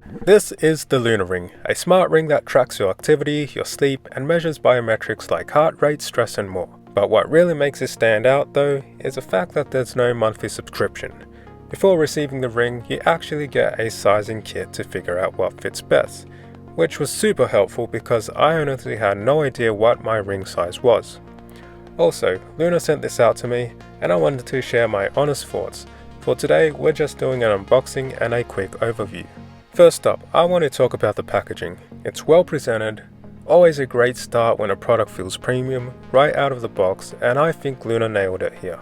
This is the Luna Ring, a smart ring that tracks your activity, your sleep, and measures biometrics like heart rate, stress, and more. But what really makes it stand out though, is the fact that there's no monthly subscription. Before receiving the ring, you actually get a sizing kit to figure out what fits best, which was super helpful because I honestly had no idea what my ring size was. Also, Luna sent this out to me, and I wanted to share my honest thoughts. For today, we're just doing an unboxing and a quick overview. First up, I want to talk about the packaging. It's well presented, always a great start when a product feels premium, right out of the box, and I think Luna nailed it here.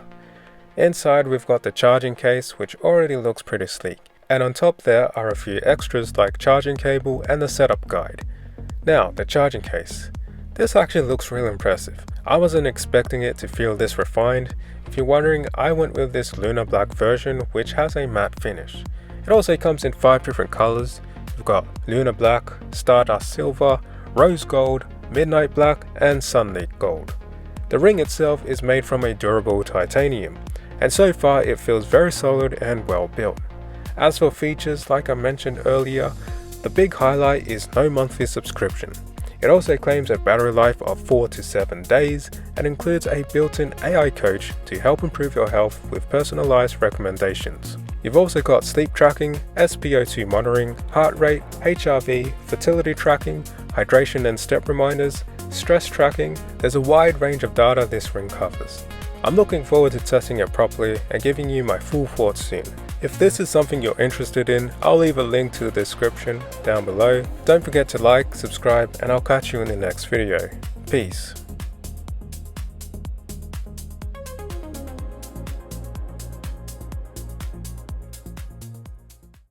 Inside we've got the charging case, which already looks pretty sleek, and on top there are a few extras like charging cable and the setup guide. Now, the charging case. This actually looks real impressive. I wasn't expecting it to feel this refined. If you're wondering, I went with this Luna Black version, which has a matte finish. It also comes in 5 different colors. You've got Luna Black, Stardust Silver, Rose Gold, Midnight Black, and Sunlit Gold. The ring itself is made from a durable titanium, and so far it feels very solid and well built. As for features, like I mentioned earlier, the big highlight is no monthly subscription. It also claims a battery life of 4 to 7 days and includes a built-in AI coach to help improve your health with personalized recommendations. You've also got sleep tracking, SpO2 monitoring, heart rate, HRV, fertility tracking, hydration and step reminders, stress tracking. There's a wide range of data this ring covers. I'm looking forward to testing it properly and giving you my full thoughts soon. If this is something you're interested in, I'll leave a link to the description down below. Don't forget to like, subscribe, and I'll catch you in the next video. Peace.